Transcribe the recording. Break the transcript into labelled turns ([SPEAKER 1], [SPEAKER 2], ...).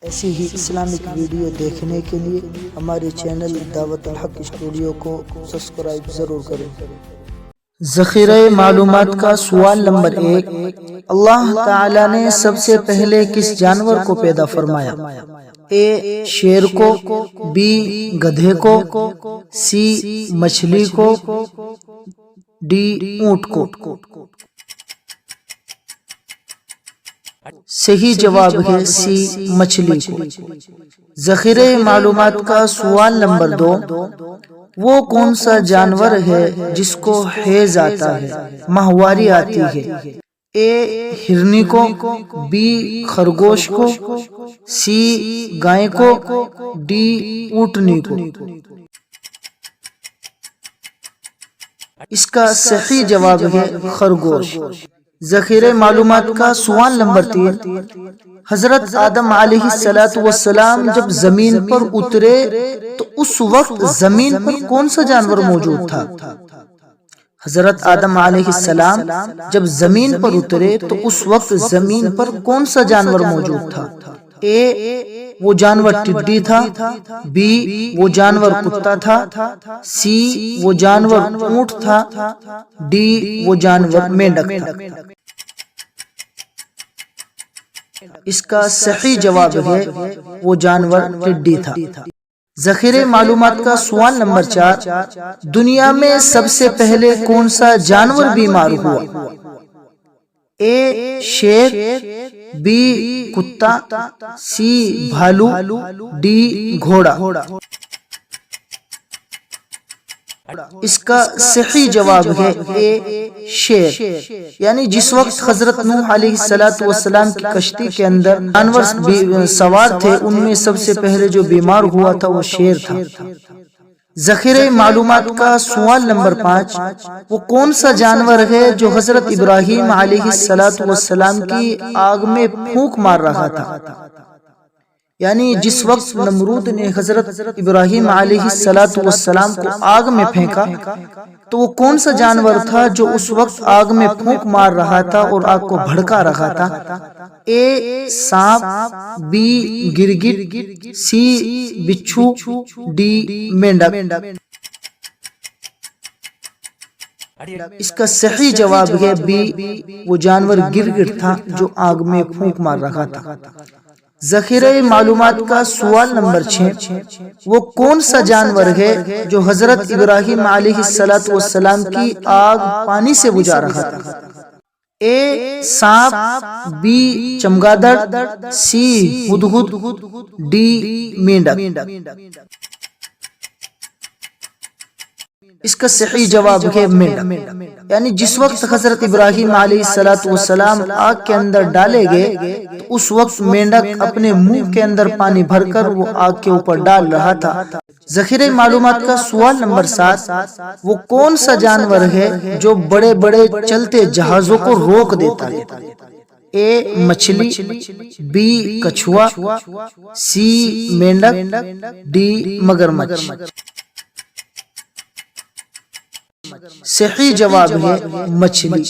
[SPEAKER 1] ایسی ہی Islamic video دیکھنے کے لیے ہمارے چینل دعوت الحق اسٹوڈیو کو سبسکرائب ضرور کریں۔ ذخیرہ معلومات کا سوال نمبر 1، اللہ تعالی نے سب سے پہلے کس جانور کو پیدا فرمایا؟ اے شیر کو، بی گدھے کو، سی مچھلی کو، ڈی اونٹ کو۔ صحیح جواب ہے سی مچھلی کو۔ ذخیرہ معلومات کا سوال نمبر 2، وہ کون سا جانور ہے جس کو حیض آتا ہے، ماہواری آتی ہے؟ اے ہرنی کو، بی خرگوش کو، سی گائے کو، ڈی اونٹنی کو۔ اس کا صحیح جواب ہے خرگوش۔ ذخیرہ معلومات کا سوال نمبر 3، حضرت آدم علیہ السلام جب زمین پر اترے تو اس وقت زمین پر کون سا جانور موجود تھا؟ حضرت آدم علیہ السلام جب زمین پر اترے تو اس وقت زمین پر کون سا جانور موجود تھا؟ اے وہ جانور ٹڈی تھا، بی وہ جانور کتا تھا، سی وہ جانور اونٹ تھا، ڈی وہ جانور مینڈک تھا۔ اس کا صحیح جواب ہے وہ جانور ٹڈی تھا۔ ذخیرہ معلومات کا سوال نمبر 4، دنیا میں سب سے پہلے کون سا جانور بیمار ہوا؟ اے شیر، بی کتا، سی بھالو، ڈی گھوڑا۔ اس کا صحیح جواب ہے اے شیر۔ یعنی جس وقت حضرت نوح علیہ السلام کی کشتی کے اندر جانور سوار تھے، ان میں سب سے پہلے جو بیمار ہوا تھا وہ شیر تھا۔ ذخیرہ معلومات کا سوال نمبر 5، وہ کون سا جانور ہے جو حضرت ابراہیم علیہ السلام کی آگ میں پھونک مار رہا تھا؟ یعنی جس وقت نمرود نے حضرت ابراہیم علیہ السلام کو آگ میں پھینکا تو وہ کون سا جانور تھا جو اس وقت آگ میں پھونک مار رہا تھا اور آگ کو بھڑکا رہا تھا؟ اے سانپ، بی گرگٹ، سی بچھو، ڈی مینڈک۔ اس کا صحیح جواب ہے بی وہ جانور گرگٹ تھا جو آگ میں پھونک مار رہا تھا۔ ذخیرہ معلومات کا سوال نمبر 6، وہ کون سا جانور ہے جو حضرت ابراہیم علیہ السلام کی آگ پانی سے بجھا رہا تھا؟ اے سانپ، بی چمگادڑ، سی ہدہد، ڈی مینڈک۔ اس کا صحیح جواب ہے مینڈک۔ یعنی جس وقت حضرت ابراہیم علیہ السلام آگ کے اندر ڈالے گئے تو اس وقت مینڈک اپنے منہ کے اندر پانی بھر کر وہ آگ کے اوپر ڈال رہا تھا۔ ذخیرہ معلومات کا سوال نمبر 7، وہ کون سا جانور ہے جو بڑے بڑے چلتے جہازوں کو روک دیتا ہے؟ اے مچھلی، بی کچھوا، سی مینڈک، ڈی مگرمچھ۔ صحیح جواب ہے مچھلی۔